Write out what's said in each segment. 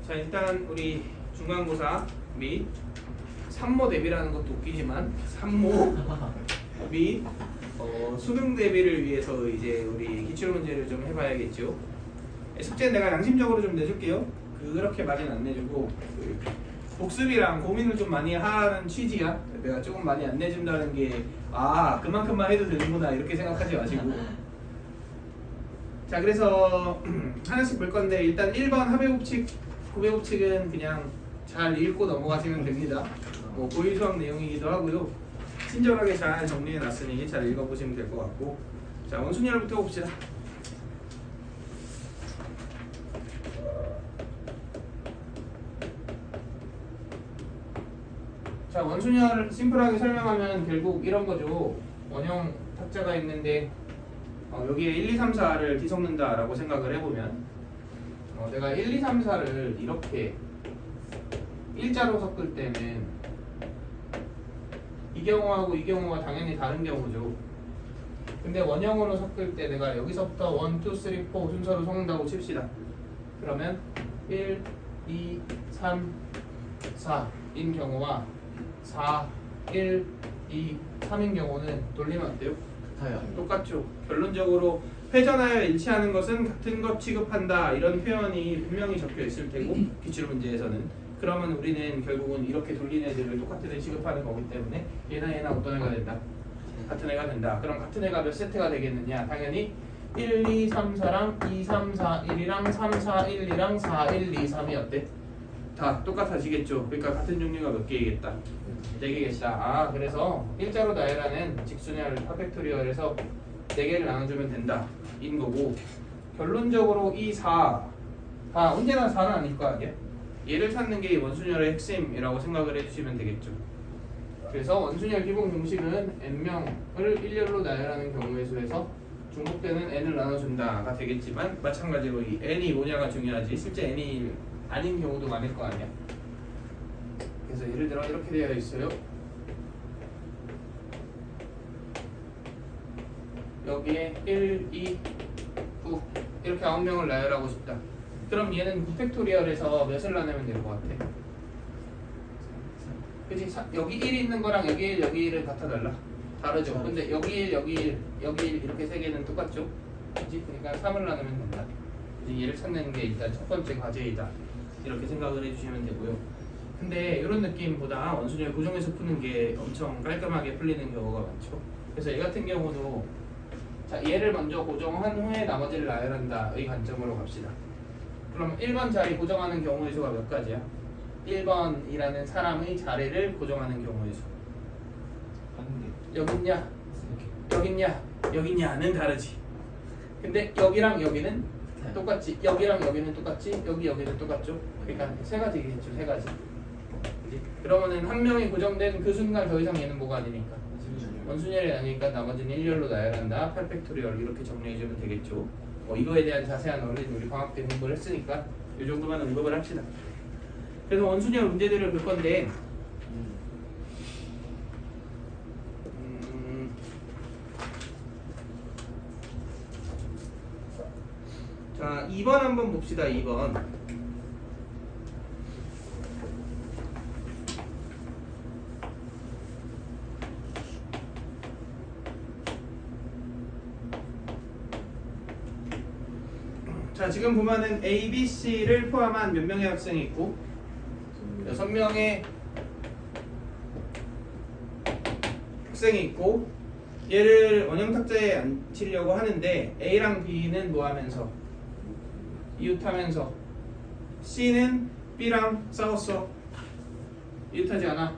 자, 일단 우리 중간고사 및 산모 대비라는 것도 웃기지만 산모 및 수능 대비를 위해서 이제 우리 기출 문제를 좀 해봐야겠죠. 숙제는 내가 양심적으로 좀 내줄게요. 그렇게 많이는 안 내주고 복습이랑 고민을 좀 많이 하는 취지야. 내가 조금 많이 안 내준다는 게 그만큼만 해도 되는구나 이렇게 생각하지 마시고. 자, 그래서 하나씩 볼 건데 일단 1번 합의법칙, 구배법칙은 그냥 잘 읽고 넘어가시면 됩니다. 뭐 고일 수학 내용이기도 하고요. 친절하게 잘 정리해 놨으니 잘 읽어보시면 될 것 같고. 자, 원순열부터 봅시다. 자, 원순열 심플하게 설명하면 결국 이런 거죠. 원형 탁자가 있는데 여기에 1, 2, 3, 4를 뒤섞는다 라고 생각을 해보면 내가 1, 2, 3, 4를 이렇게 일자로 섞을 때는 이 경우하고 이 경우가 당연히 다른 경우죠. 근데 원형으로 섞을 때 내가 여기서부터 1, 2, 3, 4 순서로 섞는다고 칩시다. 그러면 1, 2, 3, 4인 경우와 4, 1, 2, 3인 경우는 돌리면 어때요? 똑같죠. 결론적으로 회전하여 일치하는 것은 같은 것 취급한다 이런 표현이 분명히 적혀 있을 테고 기출 문제에서는 그러면 우리는 결국은 이렇게 돌린 애들을 똑같은 애 취급하는 거기 때문에 얘나 어떤 애가 된다? 같은 애가 된다. 그럼 같은 애가 몇 세트가 되겠느냐? 당연히 1, 2, 3, 4랑 2, 3, 4, 1이랑 3, 4, 1, 2랑 4, 1, 2, 3이 어때? 다 똑같아지겠죠. 그러니까 같은 종류가 몇 개이겠다? 4개겠다. 그래서 일자로 나열하는 직순열 퍼펙토리얼에서 4개를 나눠주면 된다 인 거고, 결론적으로 이 4가 언제나 4는 아닐 거 아니야? 얘를 찾는 게 원순열의 핵심이라고 생각을 해주시면 되겠죠. 그래서 원순열 기본 공식은 n명을 일렬로 나열하는 경우의 수에서 중복되는 n을 나눠준다가 되겠지만, 마찬가지로 이 n이 뭐냐가 중요하지 실제 n이 아닌 경우도 많을 거 아니야. 그래서 예를 들어 이렇게 되어 있어요. 여기에 1, 2, 9 이렇게 9명을 나열하고 싶다. 그럼 얘는 9팩토리얼에서 몇을 나누면 될 것 같아? 그치? 여기 1 있는 거랑 여기 1, 여기 1은 같아 달라? 다르죠? 근데 여기 1, 여기 1, 여기 1 이렇게 세 개는 똑같죠? 그치? 그러니까 3을 나누면 된다. 그치? 얘를 찾는 게 일단 첫 번째 과제이다 이렇게 생각을 해주시면 되고요. 근데 이런 느낌보다 원순열 고정해서 푸는 게 엄청 깔끔하게 풀리는 경우가 많죠. 그래서 얘 같은 경우도 자, 얘를 먼저 고정한 후에 나머지를 나열한다 의 관점으로 갑시다. 그럼 1번 자리 고정하는 경우의 수가 몇 가지야? 1번이라는 사람의 자리를 고정하는 경우의 수. 여기 있냐? 여기 있냐? 여기 있냐는 다르지. 근데 여기랑 여기는 똑같지. 여기랑 여기는 똑같지. 여기는 똑같죠. 그러니까 세 가지겠죠. 세 가지. 그치? 그러면은 한 명이 고정된 그 순간 더 이상 얘는 뭐가 아니니까 원순열이 아니니까 나머지는 일렬로 나열한다. 8팩토리얼 이렇게 정리해주면 되겠죠. 이거에 대한 자세한 어린 우리 방학 때 공부를 했으니까 이 정도만 언급을 합시다. 그래서 원순열 문제들을 볼 건데 자, 2번 한번 봅시다. 2번. 자, 지금 보면은 A, B, C를 포함한 몇 명의 학생이 있고 6명의 학생이 있고 얘를 원형 탁자에 앉히려고 하는데 A랑 B는 뭐 하면서? 이웃하면서 C는 B랑 싸웠어. 이웃하지 않아?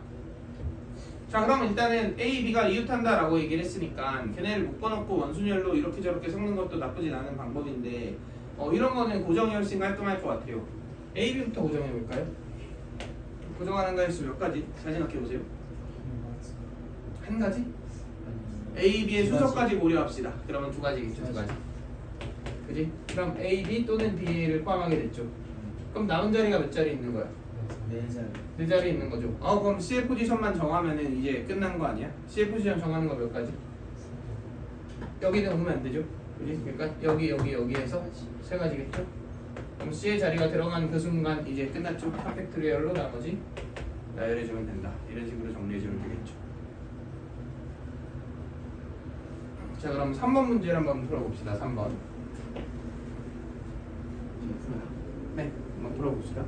자, 그러면 일단은 A, B가 이웃한다 라고 얘기를 했으니까 걔네를 묶어놓고 원순열로 이렇게 저렇게 섞는 것도 나쁘진 않은 방법인데 이런 거는 고정이 훨씬 깔끔할 것 같아요. A, B부터 고정해볼까요? 고정하는 가지수 몇 가지? 잘 생각해보세요. 한 가지? A, B의 순서까지 고려합시다. 그러면 두 가지겠죠. 두 가지. 그지? 그럼 A, B 또는 B를 포함하게 됐죠. 그럼 남은 자리가 몇 자리 있는 거야? 네 자리 있는 거죠. 그럼 C의 포지션만 정하면은 이제 끝난 거 아니야? C의 포지션 정하는 거 몇 가지? 여기는 오면 안 되죠. 그지? 그러니까 여기에서 세 가지겠죠. 그럼 C의 자리가 들어간 그 순간 이제 끝났죠. 팩토리얼로 나머지 나열해주면 된다. 이런 식으로 정리해주면 되겠죠. 자, 그럼 3번 문제를 한번 풀어봅시다. 3번. 네, 한번 풀어봅시다.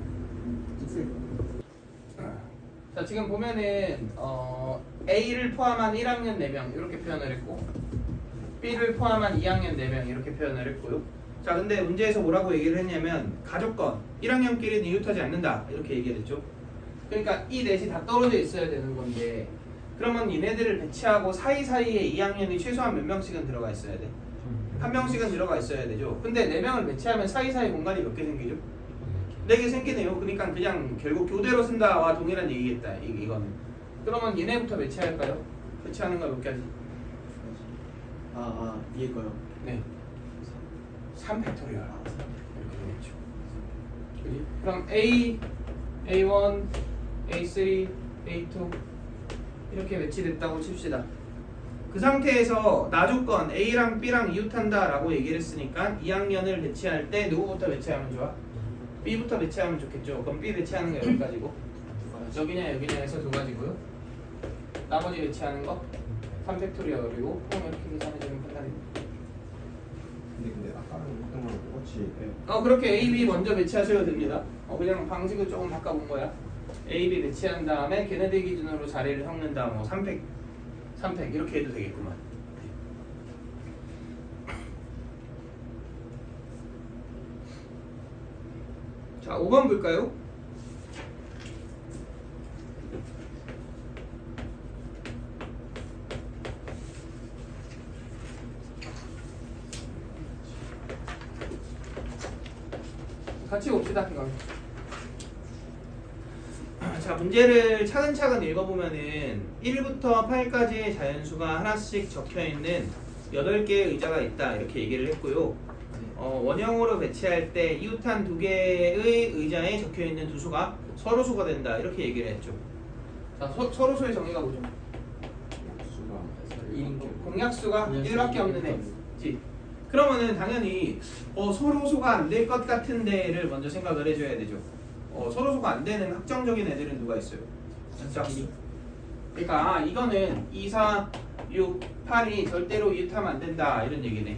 자, 지금 보면은 A를 포함한 1학년 4명 이렇게 표현을 했고 B를 포함한 2학년 4명 이렇게 표현을 했고요. 자, 근데 문제에서 뭐라고 얘기를 했냐면 가족건 1학년끼리는 이웃하지 않는다 이렇게 얘기를 했죠. 그러니까 이 넷이 다 떨어져 있어야 되는 건데 그러면 얘네들을 배치하고 사이사이에 2학년이 최소한 몇 명씩은 들어가 있어야 돼? 한 명씩은 들어가 있어야 되죠. 근데 4명을 배치하면 사이사이 공간이 몇 개 생기죠? 4개 생기네요. 그러니까 그냥 결국 교대로 쓴다와 동일한 얘기겠다. 이거는. 그러면 얘네부터 배치할까요? 배치하는 거 몇 가지? 위에 거요. 네. 3팩토리얼. 이렇게 되겠죠. 그지? 그럼 A, A1, A3, A2 이렇게 배치됐다고 칩시다. 그 상태에서 나조건 A랑 B랑 이웃한다 라고 얘기를 했으니까 2학년을 배치할 때 누구부터 배치하면 좋아? B부터 배치하면 좋겠죠. 그럼 B 배치하는 거 여기 가지고 여기냐 여기냐 해서 2가지고요. 나머지 배치하는 거 3팩토리얼이고 이렇게 계산해주면 끝나겠네. 근데 아까는 했던 거랑 똑같이 그렇게 A, B 먼저 배치하셔도 됩니다. 그냥 방식을 조금 바꿔본 거야. A, B 배치한 다음에 걔네들 기준으로 자리를 섞는다. 뭐 3팩 이렇게 해도 되겠구만. 자, 5번 볼까요? 같이 봅시다. 이거. 자, 문제를 차근차근 읽어보면은 1부터 8까지의 자연수가 하나씩 적혀있는 8개의 의자가 있다 이렇게 얘기를 했고요. 원형으로 배치할 때 이웃한 2개의 의자에 적혀있는 두 수가 서로수가 된다 이렇게 얘기를 했죠. 자, 서로수의 정의가 뭐죠? 공약수가 1밖에 없는 애지. 그러면은 당연히 서로수가 안 될 것 같은 데를 먼저 생각을 해줘야 되죠. 서로수가 안 되는 확정적인 애들은 누가 있어요? 짝수. 그러니까 이거는 2, 4, 6, 8이 절대로 이웃하면 안 된다 이런 얘기네.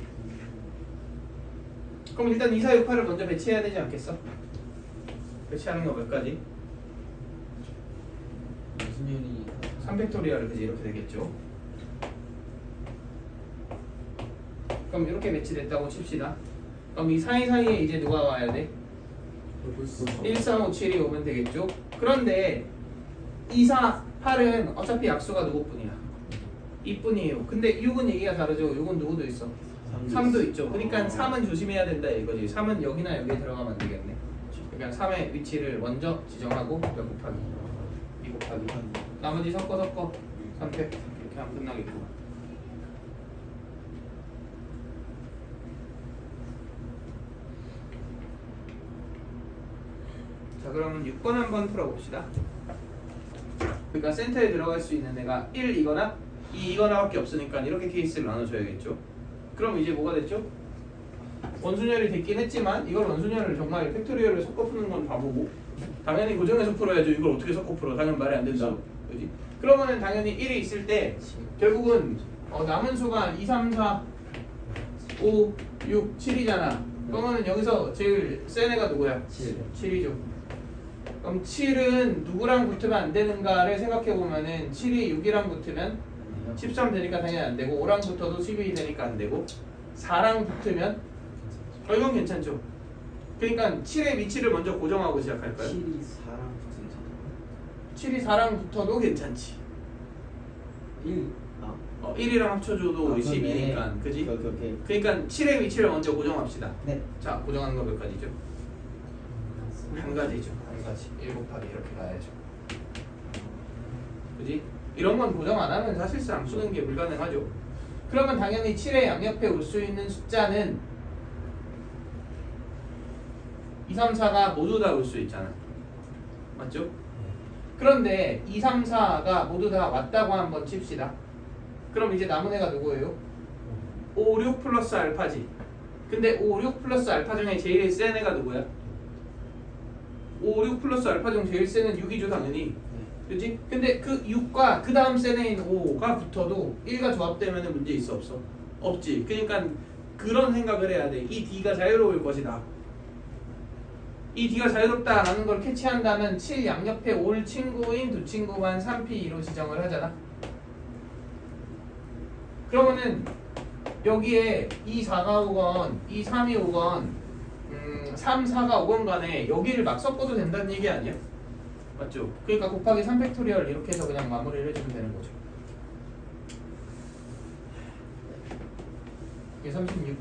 그럼 일단 2, 4, 6, 8을 먼저 배치해야 되지 않겠어? 배치하는 거 몇 가지? 무슨 일이 3팩토리얼 그지 이렇게 되겠죠. 그럼 이렇게 배치됐다고 칩시다. 그럼 이 사이사이에 이제 누가 와야 돼? 1, 3, 5, 7이 오면 되겠죠. 그런데 2, 4, 8은 어차피 약수가 누구뿐이야? 2뿐이에요. 근데 6은 얘기가 다르죠. 6은 누구도 있어? 3도 있죠. 그러니까 3은 조심해야 된다 이거지. 3은 여기나 여기에 들어가면 안 되겠네. 그러니까 3의 위치를 먼저 지정하고 몇 곱하기? 2 곱하기. 나머지 섞어 3팩 이렇게 하면 끝나겠고. 자, 그러면 6번 한번 풀어봅시다. 그러니까 센터에 들어갈 수 있는 애가 1이거나 2이거나 밖에 없으니까 이렇게 케이스를 나눠줘야겠죠. 그럼 이제 뭐가 됐죠? 원순열이 됐긴 했지만 이걸 원순열을 정말 팩토리얼을 섞어 푸는 건 바보고 당연히 고정해서 풀어야죠. 이걸 어떻게 섞어 풀어? 당연히 말이 안 된다. 그지? 그러면은 당연히 1이 있을 때 결국은 남은 수가 2, 3, 4, 5, 6, 7이잖아. 그러면은 여기서 제일 센 애가 누구야? 7이죠. 그럼 7은 누구랑 붙으면 안 되는가를 생각해 보면은 7이 6이랑 붙으면 13 되니까 당연히 안 되고 5랑 붙어도 12 되니까 안 되고 4랑 붙으면 이건 괜찮죠. 그러니까 7의 위치를 먼저 고정하고 시작할까요? 7이 4랑 붙은다. 7이 4랑 붙어도 괜찮지. 1. 1이랑 합쳐줘도 12니까 그지? 오케이. 그러니까 7의 위치를 먼저 고정합시다. 네. 자, 고정하는 거 몇 가지죠? 한 가지죠. 한 가지. 1 곱하기 이렇게 가야죠. 그지? 이런 건 고정 안 하면 사실상 쓰는 게 불가능하죠. 그러면 당연히 7의 양옆에 올 수 있는 숫자는 2, 3, 4가 모두 다 올 수 있잖아. 맞죠? 그런데 2, 3, 4가 모두 다 왔다고 한번 칩시다. 그럼 이제 남은 애가 누구예요? 5, 6 플러스 알파지. 근데 5, 6 플러스 알파 중에 제일 센 애가 누구야? 5, 6 플러스 알파 중 제일 센 애는 6이죠 당연히. 그렇지? 근데 그 6과 그 다음 센 애인 5가 붙어도 1가 조합되면 문제 있어 없어? 없지. 그러니까 그런 생각을 해야 돼. 이 D가 자유로울 것이다. 이 D가 자유롭다라는 걸 캐치한다면 7 양옆에 올 친구인 두 친구만 3P2로 지정을 하잖아. 그러면은 여기에 2, 4가 오건 2, 3이 오건 3, 4가 오건 간에 여기를 막 섞어도 된다는 얘기 아니야? 맞죠? 그러니까 곱하기 3팩토리얼 이렇게 해서 그냥 마무리를 해주면 되는 거죠. 이게 36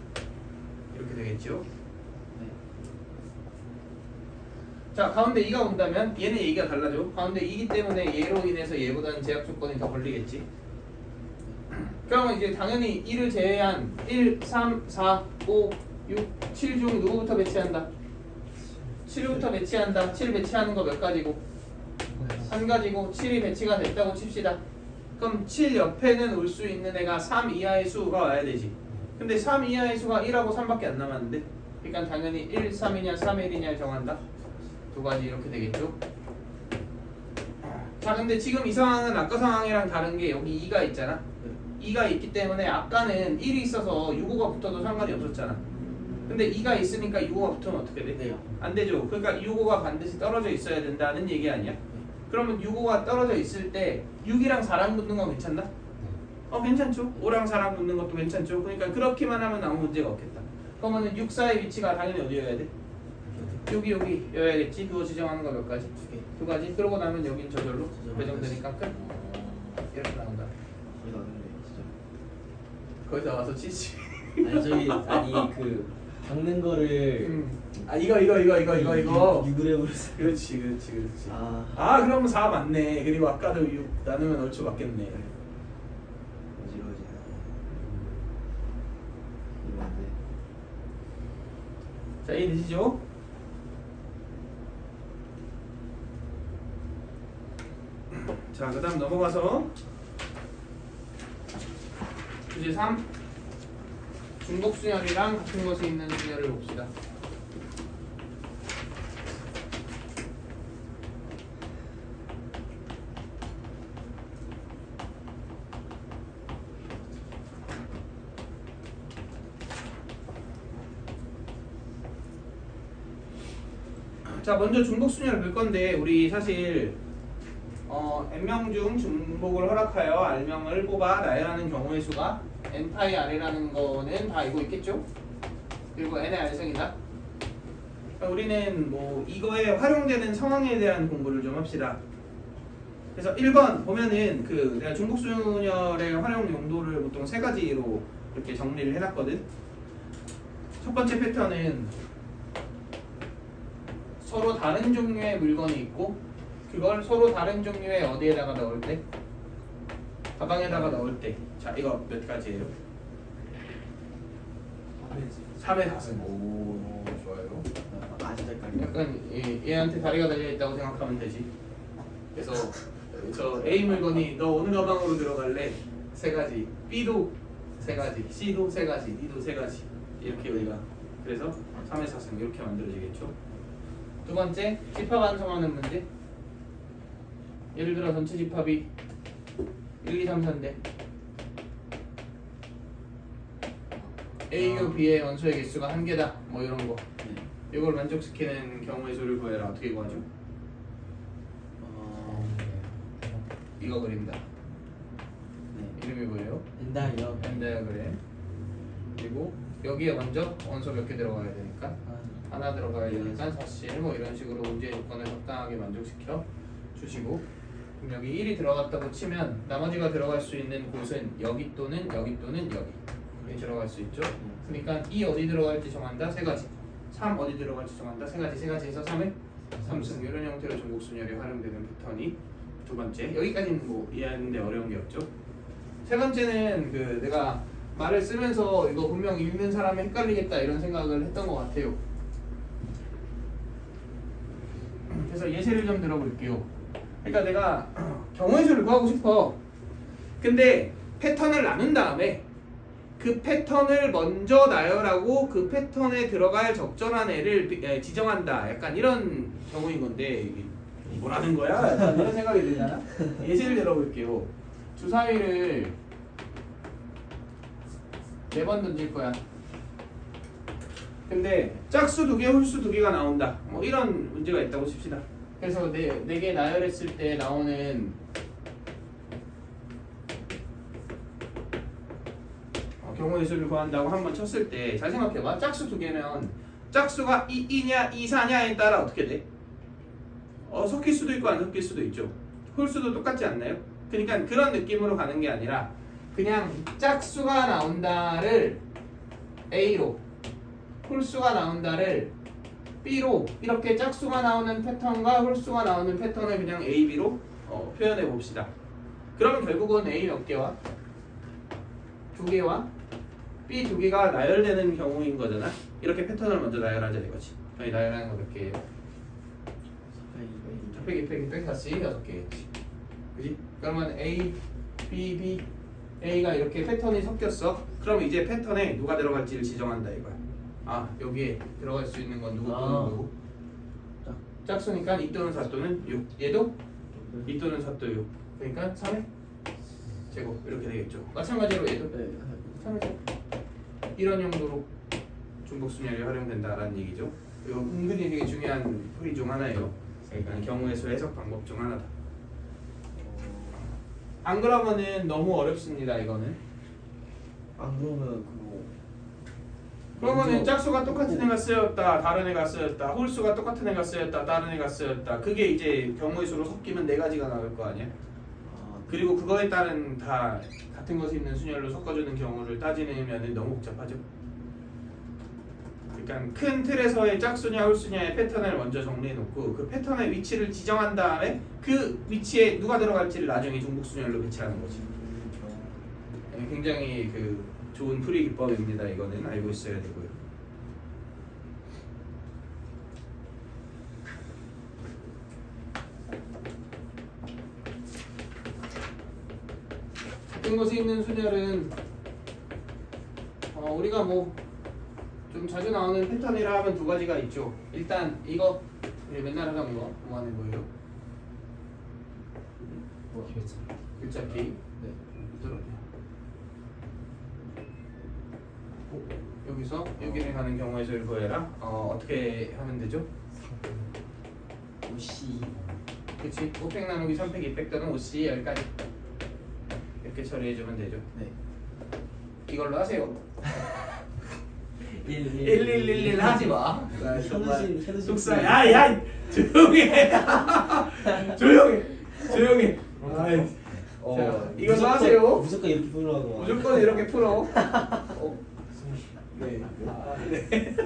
이렇게 되겠죠? 자, 가운데 2가 온다면 얘는 얘기가 달라져. 가운데 2기 때문에 얘로 인해서 얘보다는 제약 조건이 더 걸리겠지. 그러면 이제 당연히 1을 제외한 1, 3, 4, 5, 6, 7 중 누구부터 배치한다? 7부터 배치한다. 7 배치하는 거 몇 가지고? 한 가지고 7이 배치가 됐다고 칩시다. 그럼 7 옆에는 올 수 있는 애가 3 이하의 수가 와야 되지. 근데 3 이하의 수가 1하고 3밖에 안 남았는데 그러니까 당연히 1, 3이냐 3, 1이냐를 정한다. 두 가지 이렇게 되겠죠. 자, 근데 지금 이 상황은 아까 상황이랑 다른 게 여기 2가 있잖아. 2가 있기 때문에 아까는 1이 있어서 6호가 붙어도 상관이 없었잖아. 근데 2가 있으니까 6호가 붙으면 어떻게 돼? 돼요. 안 되죠. 그러니까 6호가 반드시 떨어져 있어야 된다는 얘기 아니야? 그러면 6호가 떨어져 있을 때 6이랑 4랑 붙는 건 괜찮나? 괜찮죠. 5랑 4랑 붙는 것도 괜찮죠. 그러니까 그렇게만 하면 아무 문제가 없겠다. 그러면은 6, 4의 위치가 당연히 어디여야 돼? 여기여야겠지. 그거 지정하는 거 몇 가지? 두 가지. 그러고 나면 여긴 저절로 배정되니까 끝. 이렇게 나온다. 거의 다 됐네 진짜. 거기다 와서 치지. 아니 저기 아니 그 박는 거를 이거 6을 해버렸어요. 그렇지. 아 그러면 4 맞네. 그리고 아까도 6 나누면 얼추 맞겠네. 어지러워지네. 이건데. 자, 이해되시죠? 자, 그 다음 넘어가서 주제 3 중복순열이랑 같은 것이 있는 순열을 봅시다. 자, 먼저 중복순열을 볼 건데 우리 사실 n명 중 중복을 허락하여 r명을 뽑아 나열하는 경우의 수가 n파이 r이라는 거는 다 알고 있겠죠? 그리고 n의 r승이다. 그러니까 우리는 뭐 이거에 활용되는 상황에 대한 공부를 좀 합시다. 그래서 1번 보면은 그 내가 중복순열의 활용 용도를 보통 세 가지로 이렇게 정리를 해놨거든. 첫 번째 패턴은 서로 다른 종류의 물건이 있고 그걸 서로 다른 종류의 어디에다가 넣을 때? 가방에다가 넣을 때. 자, 이거 몇 가지예요? 3의 4승. 오 좋아요. 아직 헷갈려. 약간 얘한테 다리가 달려있다고 생각하면 되지. 그래서 저 A 물건이 너 어느 가방으로 들어갈래? 세 가지. B도 세 가지. C도 세 가지. D도 세 가지. 이렇게 우리가 그래서 3의 4승 이렇게 만들어지겠죠. 두 번째, 집합 완성하는 문제. 예를 들어 전체 집합이 1, 2, 3, 4인데 A유 B의 원소의 개수가 한 개다. 뭐 이런 거. 이걸 만족시키는 경우의 수를 구해라. 어떻게 구하죠? 이거 그린다. 네. 이름이 뭐예요? 된다요. 벤 다이어그램. 그리고 여기에 먼저 원소 몇 개 들어가야 되니까 하나 들어가야 되니까 사실 뭐 이런 식으로 문제의 조건을 적당하게 만족시켜 주시고, 그럼 여기 1이 들어갔다고 치면 나머지가 들어갈 수 있는 곳은 여기 또는 여기 또는 여기 들어갈 수 있죠. 그러니까 2 어디 들어갈지 정한다. 세 가지. 3 어디 들어갈지 정한다. 세 가지 해서 3의 3승. 이런 형태로 중복순열이 활용되는 패턴이 두 번째. 여기까지는 뭐 이해하는데 어려운 게 없죠. 세 번째는 그 내가 말을 쓰면서 이거 분명 읽는 사람이 헷갈리겠다 이런 생각을 했던 것 같아요. 그래서 예시를 좀 들어볼게요. 그러니까 내가 경우의 수를 구하고 싶어. 근데 패턴을 나눈 다음에 그 패턴을 먼저 나열하고 그 패턴에 들어갈 적절한 애를 지정한다. 약간 이런 경우인 건데 이게 뭐라는 거야? 약간 이런 생각이 들잖아. 예시를 들어볼게요. 주사위를 4번 던질 거야. 근데 짝수 2개, 홀수 2개가 나온다. 뭐 이런 문제가 있다고 칩시다. 그래서 4개 나열했을 때 나오는 경우의 수를 구한다고 한번 쳤을 때 잘 생각해봐. 짝수 2개면 짝수가 2냐 2사냐에 따라 어떻게 돼? 섞일 수도 있고 안 섞일 수도 있죠. 홀수도 똑같지 않나요? 그러니까 그런 느낌으로 가는 게 아니라 그냥 짝수가 나온다를 A로, 홀수가 나온다를 B로, 이렇게 짝수가 나오는 패턴과 홀수가 나오는 패턴을 그냥 A, B로 표현해 봅시다. 그러면 결국은 A 몇 개와 2개와 B 2개가 나열되는 경우인 거잖아. 이렇게 패턴을 먼저 나열하자 이거지. 저희 나열하는 거 몇 개예요? 빼기 뺐지 6개겠지. 그지? 그러면 A, B, B, A가 이렇게 패턴이 섞였어. 그럼 이제 패턴에 누가 들어갈지를 지정한다 이거야. 아 여기에 들어갈 수 있는 건 누구 또는 누구? 짝수니까 2 또는 4 또는 6. 얘도 2 또는 4 또 6. 그러니까 3의 제곱 이렇게 되겠죠. 마찬가지로 얘도 3의 제곱. 이런 용도로 중복순열이 활용된다라는 얘기죠. 이거 은근히 되게 중요한 풀이 중 하나예요. 그러니까 경우의 수 해석 방법 중 하나다. 안 그러면은 너무 어렵습니다. 이거는. 안 그러면 그러면은 짝수가 똑같은 애가 쓰였다, 다른 애가 쓰였다, 홀수가 똑같은 애가 쓰였다, 다른 애가 쓰였다. 그게 이제 경우의 수로 섞이면 4가지가 나올 거 아니야. 그리고 그거에 따른 다 같은 것이 있는 순열로 섞어주는 경우를 따지면은 너무 복잡하죠. 그러니까 큰 틀에서의 짝수냐 홀수냐의 패턴을 먼저 정리해놓고 그 패턴의 위치를 지정한 다음에 그 위치에 누가 들어갈지를 나중에 중복순열로 배치하는 거지. 굉장히 그 좋은 풀이 기법입니다. 이거는 알고 있어야 되고요. 같은 것이 있는 순열은 우리가 뭐 좀 자주 나오는 패턴이라 하면 2가지가 있죠. 일단 이거 우리 맨날 하던 거 뭐하는 거예요? 글자기. 네. 여기서 여기를 가는 경우의 수를 구해라. 어떻게 하면 되죠? 5C. 그치? 5팩 나누기 3팩 2팩 또는 5C 10가지 이렇게 처리해주면 되죠. 네. 이걸로 하세요. 1111 하지 마. 현우신 속상. 야야 조용해. 조용해. 아이. 자, 이걸로 하세요. 무조건 이렇게 풀어가고. 무조건 이렇게 풀어. 네. 네.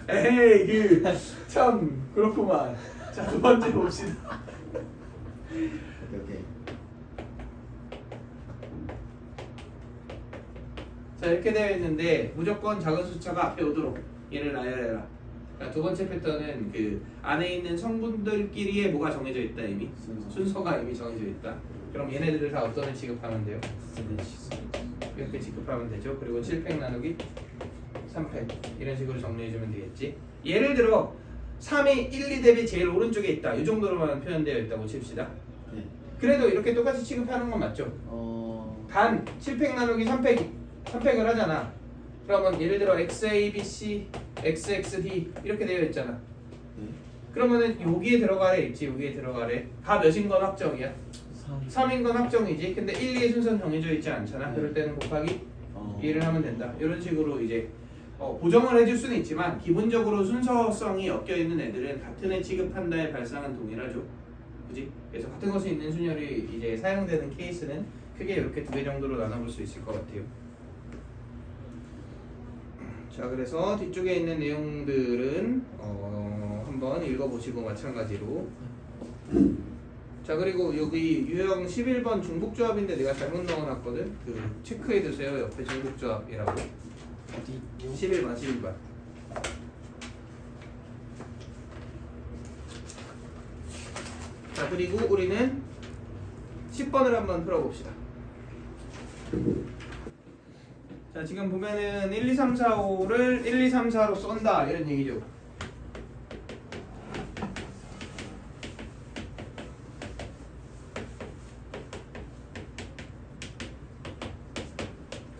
에이 참 그렇구만. 자 2번째 봅시다. 오케이. 자 이렇게 되어 있는데 무조건 작은 숫자가 앞에 오도록 얘를 나열해라. 그러니까 2번째 패턴은 그 안에 있는 성분들끼리의 뭐가 정해져 있다 이미. 순서가 이미 정해져 있다. 그럼 얘네들을 다 어떤 애 취급하면 돼요? 이렇게 취급하면 되죠. 그리고 7팩 나누기 3팩 이런 식으로 정리해주면 되겠지. 예를 들어 3이 1, 2 대비 제일 오른쪽에 있다. 이 정도로만 표현되어 있다고 칩시다. 네. 그래도 이렇게 똑같이 취급하는 건 맞죠? 단 7팩 나누기 3팩을 하잖아. 그러면 예를 들어 XABC, XXD 이렇게 되어 있잖아. 네. 그러면은 여기에 들어가래 있지. 여기에 들어가래. 다 몇인 건 확정이야. 3인 건 확정이지. 근데 1, 2의 순서는 정해져 있지 않잖아. 그럴 때는 곱하기 2를 하면 된다. 이런 식으로 이제 보정을 해줄 수는 있지만 기본적으로 순서성이 엮여 있는 애들은 같은 애 취급한다의 발상은 동일하죠. 그지? 그래서 같은 것이 있는 순열이 이제 사용되는 케이스는 크게 이렇게 2개 정도로 나눠볼 수 있을 것 같아요. 자, 그래서 뒤쪽에 있는 내용들은 한번 읽어보시고 마찬가지로. 자, 그리고 여기 유형 11번 중복조합인데 내가 잘못 넣어놨거든. 그 체크해 두세요. 옆에 중복조합이라고. 어디? 11번. 자, 그리고 우리는 10번을 한번 풀어봅시다. 지금 보면은 1, 2, 3, 4, 5를 1, 2, 3, 4로 쏜다 이런 얘기죠.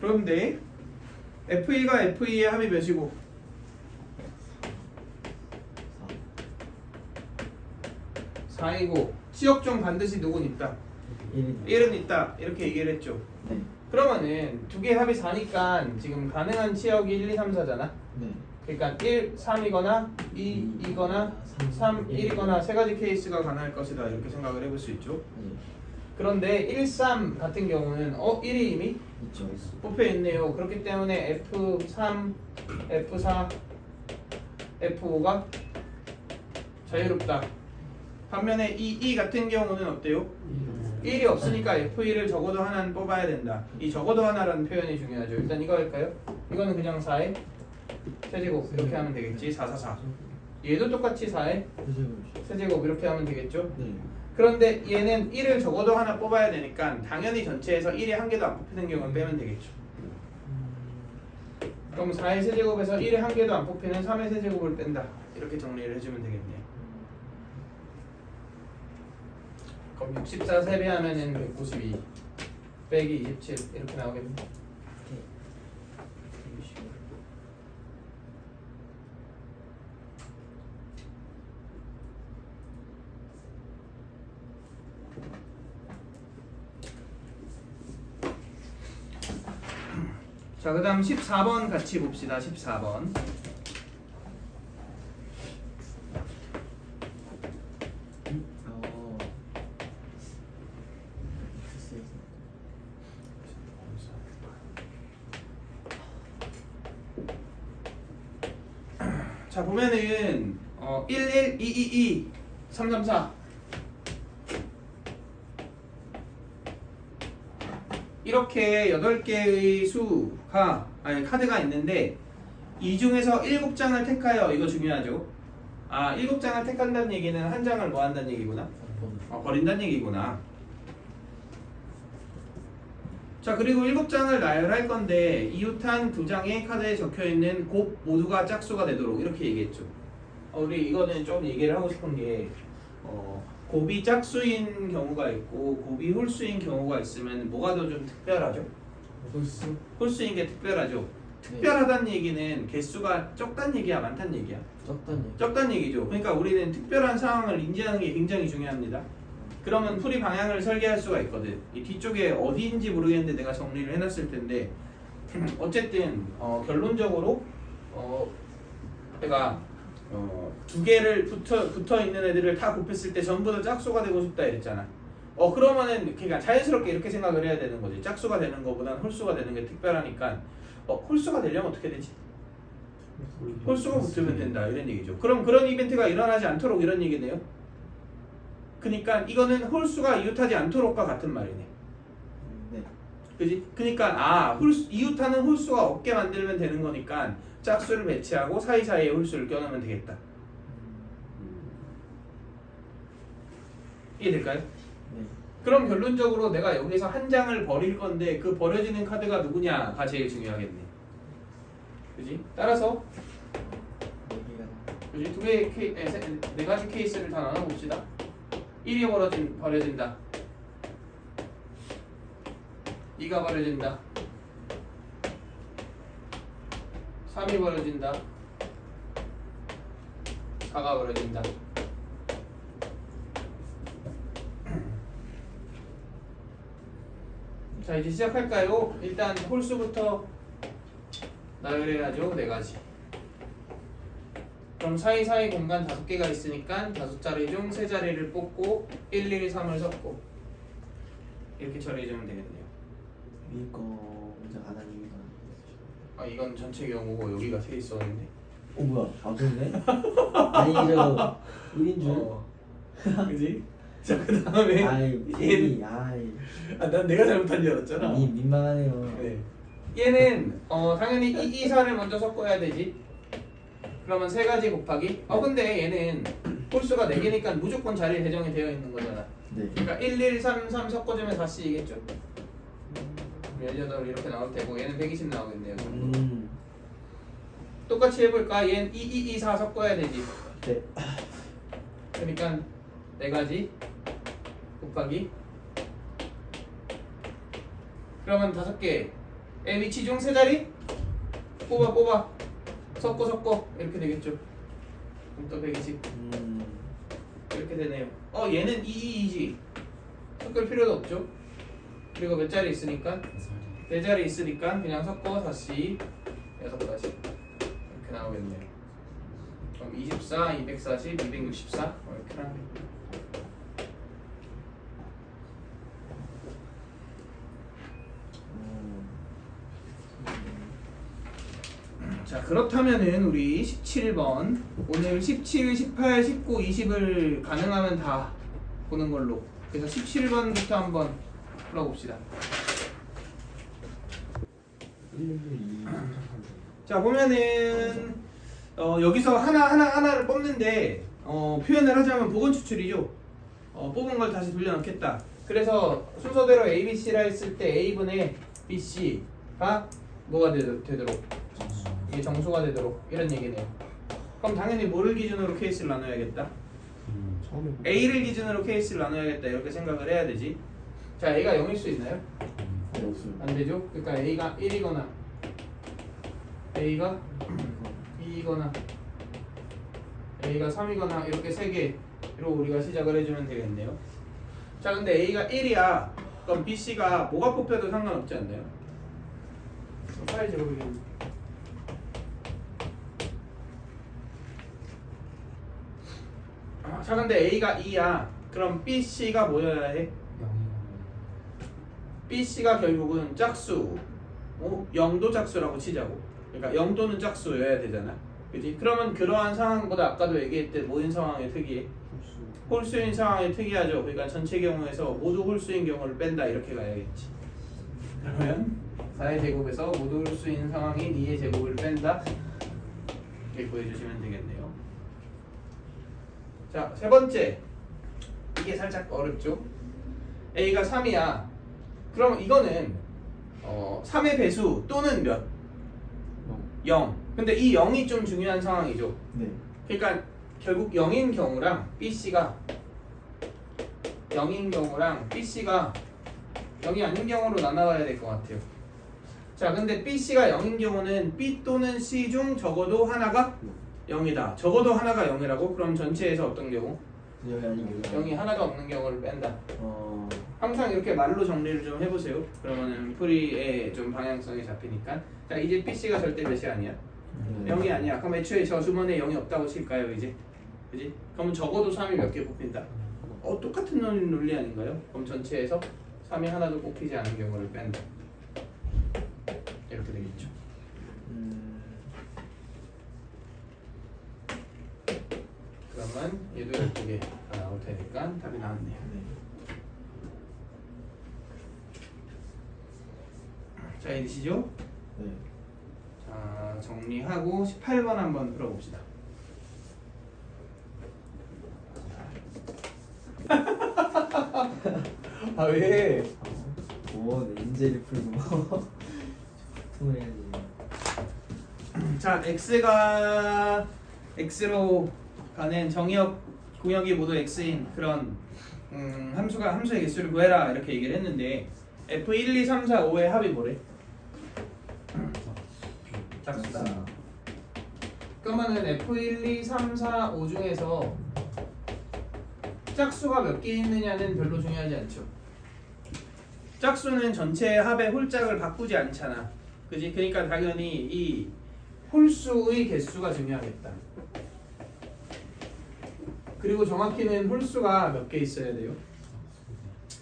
그런데 F1과 F2의 합이 몇이고 4이고 치역 중 반드시 누군 있다. 1은 있다 이렇게 얘기를 했죠. 네. 그러면은 두 개 합이 4니까 지금 가능한 치역이 1, 2, 3, 4잖아. 네. 그러니까 1, 3이거나 2이거나 3, 1이거나 세 가지 케이스가 가능할 것이다 이렇게 생각을 해볼 수 있죠. 네. 그런데 1, 3 같은 경우는 1이 이미 있죠. 뽑혀 있네요. 그렇기 때문에 F3, F4, F5가 자유롭다. 반면에 이 같은 경우는 어때요? 1이 없으니까 F1을 적어도 하나는 뽑아야 된다. 이 적어도 하나라는 표현이 중요하죠. 일단 이거 할까요? 이거는 그냥 4의 세제곱 이렇게 하면 되겠지. 4, 4, 4. 얘도 똑같이 4의 세제곱 이렇게 하면 되겠죠. 네. 그런데 얘는 1을 적어도 하나 뽑아야 되니까 당연히 전체에서 1이 한 개도 안 뽑히는 경우는 빼면 되겠죠. 그럼 4의 세제곱에서 1의 한 개도 안 뽑히는 3의 세제곱을 뺀다. 이렇게 정리를 해주면 되겠네요. 그럼 64 세배하면은 192 빼기 27 이렇게 나오겠네. 자, 그 다음 14번 같이 봅시다. 14번. 자, 보면은 1, 1, 2, 2, 2, 3, 3, 4 이렇게 8개의 카드가 있는데 이 중에서 7장을 택하여 이거 중요하죠. 7장을 택한다는 얘기는 한 장을 뭐 한다는 얘기구나. 버린다는 얘기구나. 자, 그리고 7장을 나열할 건데 이웃한 2장의 카드에 적혀있는 곱 모두가 짝수가 되도록 이렇게 얘기했죠. 우리 이거는 좀 얘기를 하고 싶은 게 곱이 짝수인 경우가 있고 곱이 홀수인 경우가 있으면 뭐가 더 좀 특별하죠? 홀수인 게 특별하죠. 특별하다는 얘기는 개수가 적다는 얘기야, 많다는 얘기야? 적다는 얘기죠. 그러니까 우리는 특별한 상황을 인지하는 게 굉장히 중요합니다. 그러면 풀이 방향을 설계할 수가 있거든. 이 뒤쪽에 어디인지 모르겠는데 내가 정리를 해놨을 텐데 어쨌든 결론적으로 내가 두 개를 붙어 있는 애들을 다 곱했을 때 전부 다 짝수가 되고 싶다 이랬잖아. 그러면은 그러니까 자연스럽게 이렇게 생각을 해야 되는 거지. 짝수가 되는 거보다는 홀수가 되는 게 특별하니까 홀수가 되려면 어떻게 되지? 홀수가 붙으면 된다 이런 얘기죠. 그럼 그런 이벤트가 일어나지 않도록 이런 얘기네요. 그러니까 이거는 홀수가 이웃하지 않도록과 같은 말이네. 네. 그지? 그러니까 이웃하는 홀수가 없게 만들면 되는 거니까 짝수를 배치하고 사이사이에 홀수를 껴넣으면 되겠다. 이해될까요? 네. 그럼 결론적으로 내가 여기서 한 장을 버릴 건데 그 버려지는 카드가 누구냐가 제일 중요하겠네. 그지? 따라서 그지? 네 가지 케이스를 다 나눠봅시다. 1이 버려진다. 2가 버려진다. 3이 버려진다. 4가 버려진다. 자, 이제 시작할까요? 일단 홀수부터 나열해야죠. 4가지. 그럼 사이사이 공간 5개가 있으니까 5자리 중 3자리를 뽑고 1, 2, 3을 섞고 이렇게 처리해주면 되겠네요. 위에 거 먼저 안 하는 이유가 이건 전체 경우고 여기가 3 있었는데. 뭐야? 그렇네? 아니 저 1인 줄. 그지? 자, 그 다음에 얘는 난 내가 잘못한 줄 알았잖아. 민망하네요. 네. 얘는 당연히 2, 2, 4를 먼저 섞어야 되지. 그러면 3가지 곱하기. 근데 얘는 홀수가 4개니까 무조건 자리 배정이 되어 있는 거잖아. 네. 그러니까 1, 1, 3, 3 섞어주면 4C이겠죠. 18 이렇게 나올 테고 얘는 120 나오겠네요. 음. 똑같이 해볼까? 얘는 2, 2, 2, 4 섞어야 되지. 네. 그러니까 4가지 곱하기 그러면 5개 의 위치 중 3자리 뽑아 섞어 이렇게 되겠죠. 그럼 또 120 이렇게 되네요. 얘는 2, 2, 2지 섞을 필요도 없죠. 그리고 몇 자리 있으니까 4자리 있으니까 그냥 섞어 다시 6가지 이렇게 나오겠네요. 그럼 24, 240, 264 이렇게 나오겠네요. 자, 그렇다면은 우리 17번 오늘 17, 18, 19, 20을 가능하면 다 보는 걸로. 그래서 17번부터 한번 풀어봅시다. 자, 보면은 여기서 하나를 뽑는데 표현을 하자면 보건 추출이죠. 뽑은 걸 다시 돌려넣겠다. 그래서 순서대로 A, B, C라 했을 때 A분의 B, C가 뭐가 되도록 이게 정수가 되도록 이런 얘기네요. 그럼 당연히 뭐를 기준으로 케이스를 나눠야겠다. A를 기준으로 케이스를 나눠야겠다 이렇게 생각을 해야 되지. 자, A가 0일 수 있나요? 안 되죠. 그러니까 A가 1이거나 A가 2이거나 A가 3이거나 이렇게 3개로 우리가 시작을 해주면 되겠네요. 자, 근데 A가 1이야. 그럼 B, C가 뭐가 뽑혀도 상관없지 않나요? 사이즈로 보면 자, 근데 A가 2야. 그럼 B, C가 뭐여야 해? B, C가 결국은 짝수 0도 짝수라고 치자고. 그러니까 0도는 짝수여야 되잖아. 그치? 그러면 그러한 상황보다 아까도 얘기했듯 모든 상황에 특이해. 홀수인 상황에 특이하죠. 그러니까 전체 경우에서 모두 홀수인 경우를 뺀다 이렇게 가야겠지. 그러면 4의 제곱에서 모두 홀수인 상황인 2의 제곱을 뺀다 이렇게 구해주시면 되겠네요. 자, 세 번째. 이게 살짝 어렵죠? A가 3이야. 그럼 이거는 3의 배수 또는 몇? 0. 근데 이 0이 좀 중요한 상황이죠. 네. 그러니까 결국 0인 경우랑 BC가 0인 경우랑 BC가 0이 아닌 경우로 나눠봐야 될 것 같아요. 자, 근데 BC가 0인 경우는 B 또는 C 중 적어도 하나가 0이다. 적어도 하나가 0이라고? 그럼 전체에서 어떤 경우? 0이 하나가 없는 경우를 뺀다. 항상 이렇게 말로 정리를 좀 해보세요. 그러면은 풀이의 좀 방향성이 잡히니까. 자, 이제 BC가 절대 몇이 아니야? 0이 아니야. 그럼 애초에 저 주머니에 0이 없다고 칠까요, 이제? 그지? 그럼 적어도 3이 몇 개 뽑힌다? 똑같은 논리 아닌가요? 그럼 전체에서 3이 하나도 뽑히지 않은 경우를 뺀다. 이렇게 되겠죠. 그러면 얘도 12개 다 나올 테니까 답이 나왔네요. 자, 이해되시죠? 네. 자, 정리하고 18번 한번 풀어봅시다. 아, 왜? 네, 인재를 풀고 소통을 해야지. 자, x가 x로 가는 정의역 공역이 모두 x인 그런 함수의 개수를 구해라 이렇게 얘기를 했는데 f 1, 2, 3, 4, 5의 합이 뭐래? 짝수다. 그러면은 f 1, 2, 3, 4, 5 중에서 짝수가 몇 개 있느냐는 별로 중요하지 않죠. 짝수는 전체 합의 홀짝을 바꾸지 않잖아. 그지? 그러니까 당연히 이 홀수의 개수가 중요하겠다. 그리고 정확히는 홀수가 몇 개 있어야 돼요?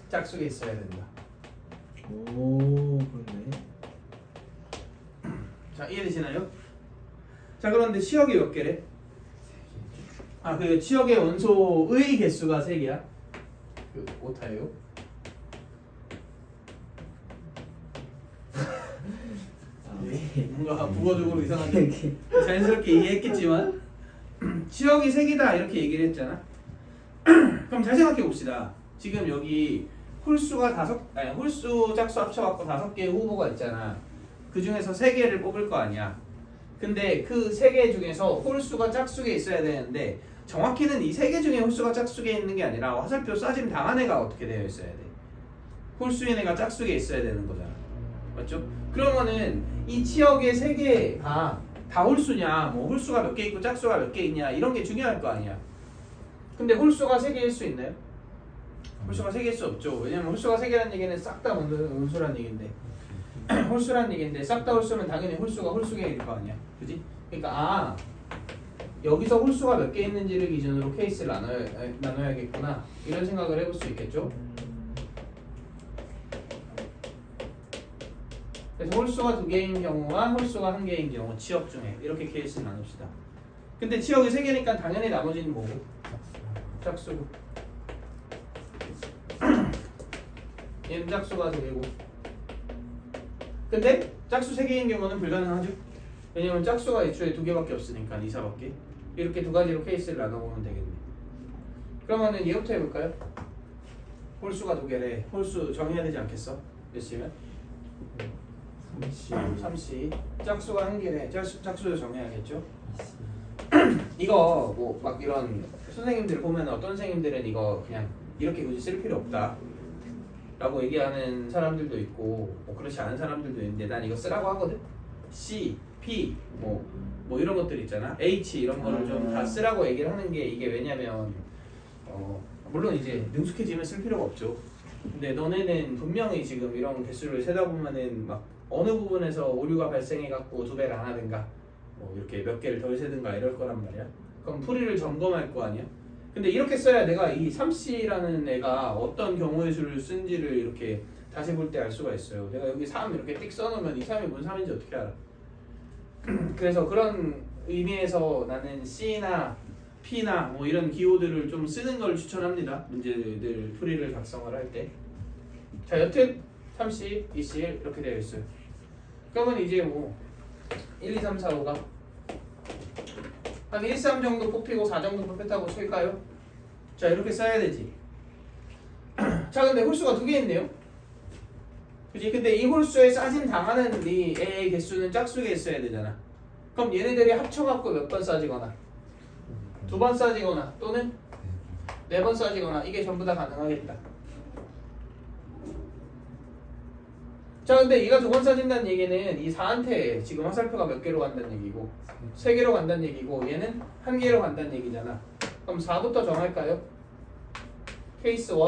짝수가 있어야 된다. 오, 그렇네. 자, 이해되시나요? 자, 그런데 치역이 몇 개래? 그 치역의 원소의 개수가 3개야. 그 오타예요. 뭔가 국어적으로 이상한데 자연스럽게 이해했겠지만 치역이 3개다 이렇게 얘기를 했잖아. 그럼 잘 생각해 봅시다. 지금 여기 홀수 짝수 합쳐갖고 5개의 후보가 있잖아. 그 중에서 3개를 뽑을 거 아니야. 근데 그 3개 중에서 홀수가 짝수에 있어야 되는데 정확히는 이 3개 중에 홀수가 짝수에 있는 게 아니라 화살표 쏴짐 당한 애가 어떻게 되어 있어야 돼? 홀수인 애가 짝수에 있어야 되는 거잖아. 맞죠? 그러면은 이 치역의 3개가 다 홀수냐, 뭐 홀수가 몇 개 있고 짝수가 몇 개 있냐 이런 게 중요할 거 아니야. 근데 홀수가 3개일 수 있나요? 홀수가 3개일 수 없죠. 왜냐면 홀수가 3개라는 얘기는 싹 다 홀수라는 얘기인데 홀수라는 얘기인데 싹 다 홀수면 당연히 홀수가 홀수계일 거 아니야. 그지? 그러니까 여기서 홀수가 몇 개 있는지를 기준으로 케이스를 나눠야겠구나 이런 생각을 해볼 수 있겠죠. 그래서 홀수가 2개인 경우와 홀수가 1개인 경우 치역 중에 이렇게 케이스를 나눕시다. 근데 치역이 3개니까 당연히 나머지는 뭐고? 짝수고 얘는 짝수가 2개고 근데 짝수 3개인 경우는 불가능하죠. 왜냐면 짝수가 애초에 2개밖에 없으니까 2, 4밖에 이렇게 2가지로 케이스를 나눠보면 되겠네. 그러면은 얘부터 해볼까요? 홀수가 2개래. 홀수 정해야 되지 않겠어? 몇 시면? 3시. 짝수가 1개래. 짝수도 정해야겠죠? 이거 뭐 막 이런 선생님들 보면 어떤 선생님들은 이거 그냥 이렇게 굳이 쓸 필요 없다 라고 얘기하는 사람들도 있고 뭐 그렇지 않은 사람들도 있는데 난 이거 쓰라고 하거든. C, P 뭐 이런 것들 있잖아. H 이런 거를 좀 다 쓰라고 얘기를 하는 게 이게 왜냐면 물론 이제 능숙해지면 쓸 필요가 없죠. 근데 너네는 분명히 지금 이런 개수를 세다 보면은 막 어느 부분에서 오류가 발생해 갖고 2배를 안 하든가 뭐 이렇게 몇 개를 덜 세든가 이럴 거란 말이야. 그럼 풀이를 점검할 거 아니야. 근데 이렇게 써야 내가 이 3C라는 애가 어떤 경우의 수를 쓴지를 이렇게 다시 볼 때 알 수가 있어요. 내가 여기 3 이렇게 띡 써놓으면 이 3이 뭔 3인지 어떻게 알아? 그래서 그런 의미에서 나는 C나 P나 뭐 이런 기호들을 좀 쓰는 걸 추천합니다. 문제들 풀이를 작성을 할 때. 자, 여튼 3C, 2C 이렇게 되어 있어요. 그러면 이제 뭐 1, 2, 3, 4, 5가 한 1, 3 정도 뽑히고 4 정도 뽑혔다고 칠까요? 자, 이렇게 써야 되지. 자, 근데 홀수가 2개 있네요. 그치? 근데 이 홀수에 싸짐 당하는 이 애의 개수는 짝수에 있어야 되잖아. 그럼 얘네들이 합쳐갖고 몇 번 싸지거나 2번 싸지거나 또는 4번 싸지거나 이게 전부 다 가능하겠다. 자, 근데 얘가 2번 싸진다는 얘기는 이 4한테 지금 화살표가 몇 개로 간다는 얘기고 3개로 간다는 얘기고 얘는 1개로 간다는 얘기잖아. 그럼 4부터 정할까요? 케이스 1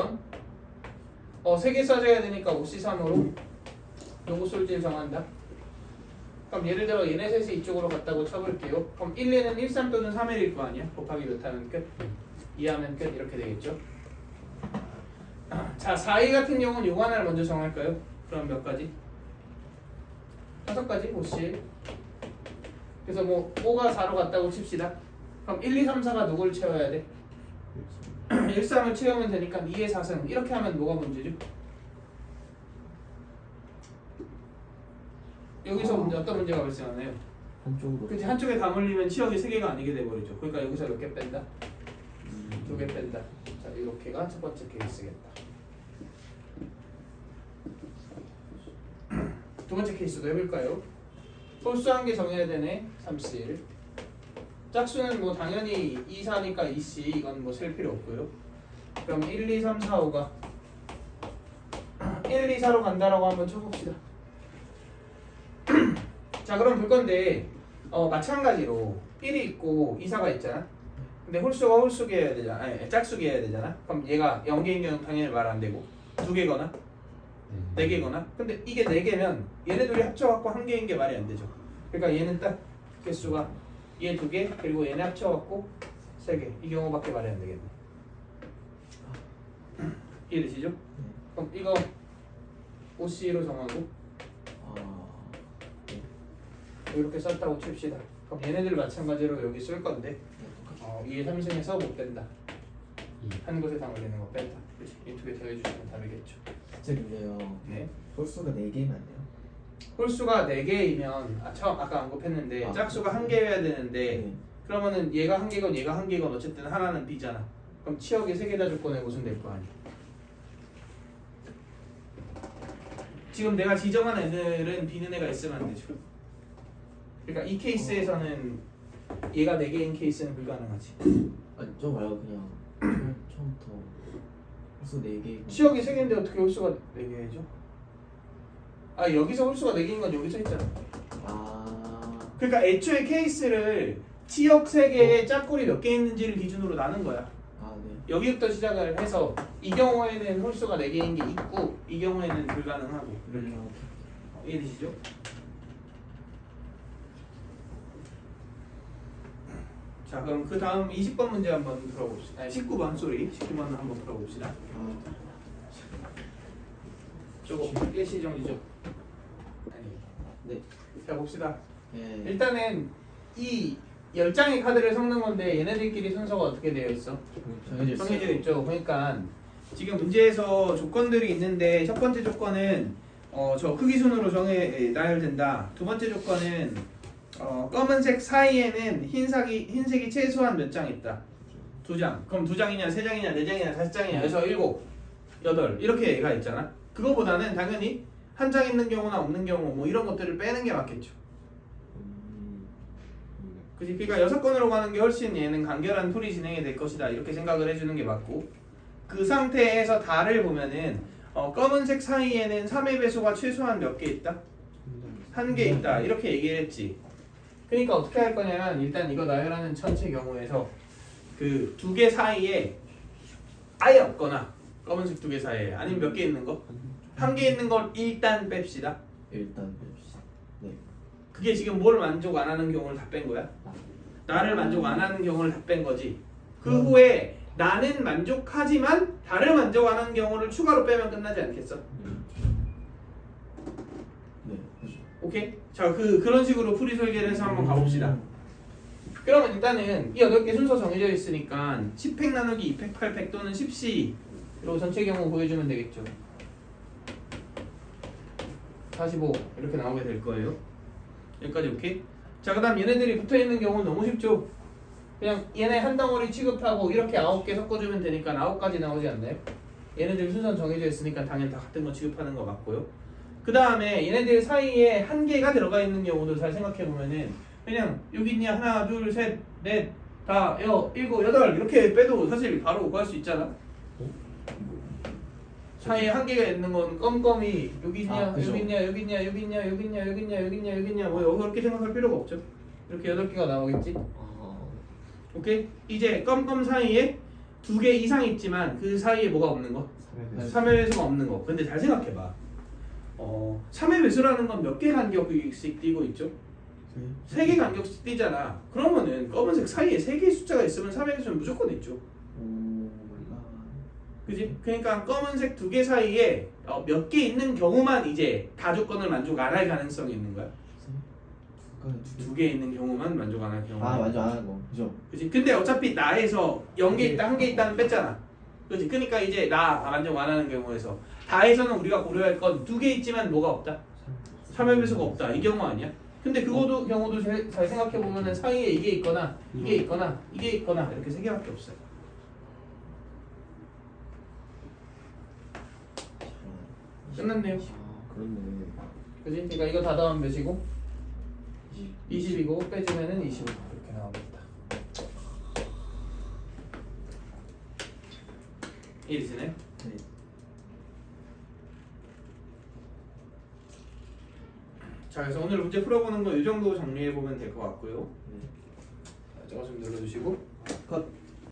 3개 싸져야 되니까 5C3으로 요거 솔질 정한다. 그럼 예를 들어 얘네 셋이 이쪽으로 갔다고 쳐볼게요. 그럼 1, 2는 1, 3 또는 3일일 거 아니야? 곱하기 몇 하면 끝? 2 하면 끝 이렇게 되겠죠. 자, 4, 2 같은 경우는 요거 하나를 먼저 정할까요? 그럼 몇 가지? 5가지? 5C 그래서 뭐 5가 4로 갔다고 칩시다. 그럼 1, 2, 3, 4가 누구를 채워야 돼? 1, 3을 채우면 되니까 2의 4승 이렇게 하면 뭐가 문제죠? 여기서 문제 어떤 문제가 발생하나요? 한쪽으로. 그치, 한쪽에 다 몰리면 치역이 3개가 아니게 돼버리죠. 그러니까 여기서 몇 개 뺀다? 2개 뺀다. 자, 이렇게가 첫 번째 케이스겠다. 두 번째 케이스도 해볼까요? 홀수 1개 정해야 되네. 3C1 짝수는 뭐 당연히 2, 4니까 2C 이건 뭐 셀 필요 없고요. 그럼 1, 2, 3, 4, 5가 1, 2, 4로 간다라고 한번 쳐봅시다. 자, 그럼 볼 건데 마찬가지로 1이 있고 2, 4가 있잖아. 근데 홀수가 홀수계여야 되잖아. 아니, 짝수계여야 되잖아. 그럼 얘가 0개인 경우 당연히 말 안 되고 2개거나 4개거나. 근데 이게 4개면 얘네 둘이 합쳐갖고 1개인 게 말이 안 되죠. 그러니까 얘는 딱 개수가 얘 2개 그리고 얘네 합쳐갖고 3개 이 경우밖에 말이 안 되겠네. 이해되시죠? 그럼 이거 OC로 정하고 이렇게 썼다고 칩시다. 그럼 얘네들 마찬가지로 여기 쓸 건데 2의 3승에서 못 뺀다. 한 곳에 다 올리는 거 뺀다. 그렇지? 이 2개 더해주시면 답이겠죠. 쌤이래요. 네. 홀수가 4개면 안 돼요? 홀수가 4개이면 아까 언급했는데 짝수가 1개여야 되는데 네. 그러면은 얘가 1개건 얘가 1개건 어쨌든 하나는 B잖아. 그럼 치역이 3개 다 조건에 무슨 될 거 아니야? 지금 내가 지정한 애들은 비는 애가 있으면 안 되죠. 그러니까 이 케이스에서는 얘가 4개인 케이스는 불가능하지. 아니 저 말고 그냥 처음부터 홀수 4개. 치역이 3개인데 어떻게 홀수가 4개죠? 아 여기서 홀수가 4개인 건 여기 써 있잖아. 아. 그러니까 애초에 케이스를 치역 3개에 짝꿍이 몇 개 있는지를 기준으로 나눈 거야. 아 네. 여기부터 시작을 해서 이 경우에는 홀수가 4개인 게 있고 이 경우에는 불가능하고 이렇게. 이해되시죠? 자 그럼 그 다음 20번 문제 한번 풀어봅시다. 아니 19번 쏘리 19번 한번 풀어봅시다. 아. 저거 일시정지죠? 아니 네. 자 봅시다. 예. 일단은 이 10장의 카드를 섞는 건데 얘네들끼리 순서가 어떻게 되어 있어? 정해져 있죠. 그러니까 지금 문제에서 조건들이 있는데 첫 번째 조건은 저 크기 순으로 나열된다. 두 번째 조건은 검은색 사이에는 흰색이 최소한 몇 장 있다. 2장. 그럼 2장이냐, 3장이냐, 4장이냐, 5장이냐, 6, 7, 8 이렇게 얘가 있잖아. 그거보다는 당연히 한 장 있는 경우나 없는 경우 뭐 이런 것들을 빼는 게 맞겠죠. 그치? 그러니까 6건으로 가는 게 훨씬 얘는 간결한 풀이 진행이 될 것이다 이렇게 생각을 해주는 게 맞고 그 상태에서 다를 보면은 검은색 사이에는 3의 배수가 최소한 몇 개 있다? 1개 있다 이렇게 얘기를 했지. 그러니까 어떻게 할 거냐면 일단 이거 나열하는 전체 경우에서 그 2개 사이에 아예 없거나 검은색 2개 사이에 아니면 몇 개 있는 거? 1개 있는 걸 일단 뺍시다. 일단 봅시다. 네. 그게 지금 뭘 만족 안 하는 경우를 다 뺀 거야? 나를 만족 안 하는 경우를 다 뺀 거지. 그 후에 나는 만족하지만 다를 만족 안 하는 경우를 추가로 빼면 끝나지 않겠어? 네. 그렇죠. 오케이? 자, 그런 식으로 풀이 설계를 해서 한번 가봅시다. 그러면 일단은 이 8개 순서 정해져 있으니까 10팩 나누기 2팩, 8팩 또는 10C로 전체 경우 보여주면 되겠죠. 45 이렇게 나오게 될 거예요. 여기까지 오케이? 자, 그 다음 얘네들이 붙어있는 경우는 너무 쉽죠? 그냥 얘네 한 덩어리 취급하고 이렇게 9개 섞어주면 되니까 9가지 나오지 않나요? 얘네들 순서는 정해져 있으니까 당연히 다 같은 거 취급하는 거 맞고요. 그 다음에 얘네들 사이에 한 개가 들어가 있는 경우도 잘 생각해보면은 그냥 여기 있냐 하나 둘 셋 넷 다 일곱 여덟 이렇게 빼도 사실 바로 구할 수 있잖아. 사이에 한 개가 있는 건 껌껌이 여기 있냐 그죠. 여기 있냐 여기 있냐 여기 있냐 여기 있냐 여기 있냐 여기 있냐 여기 있냐 뭐 그렇게 생각할 필요가 없죠. 이렇게 8개가 나오겠지. 오케이? 이제 껌껌 사이에 2개 이상 있지만 그 사이에 뭐가 없는 거? 3의 배수가 없는 거. 근데 잘 생각해봐. 3의 배수라는 건 몇 개 간격씩 띄고 있죠? 3개 간격씩 띄잖아. 그러면은 검은색 사이에 3개의 숫자가 있으면 3의 배수는 무조건 있죠. 그지? 그러니까 검은색 2개 사이에 몇 개 있는 경우만 이제 다 조건을 만족 안 할 가능성이 있는 거야. 2개 있는 경우만 만족 안 할 경우. 아 완전 안 하고 그죠? 그지? 근데 어차피 나에서 0개 있다, 1개 있다는 뺐잖아. 그지? 그러니까 이제 나 만족 안 하는 경우에서 다에서는 우리가 고려할 건 2개 있지만 뭐가 없다? 3의 배수가 없다. 이 경우 아니야? 근데 경우도 잘 생각해 보면은 사이에 이게 있거나 이게 있거나 이게 있거나 이렇게 3개밖에 없어요. 끝났네요. 그렇네. 그지? 그러니까 이거 다 더하면 몇이고? 20이고 빼주면은 25 이렇게 나오겠다. 이해되시나요? 네. 자, 그래서 오늘 문제 풀어보는 거 이 정도 정리해 보면 될 것 같고요. 네. 자, 저거 좀 눌러주시고.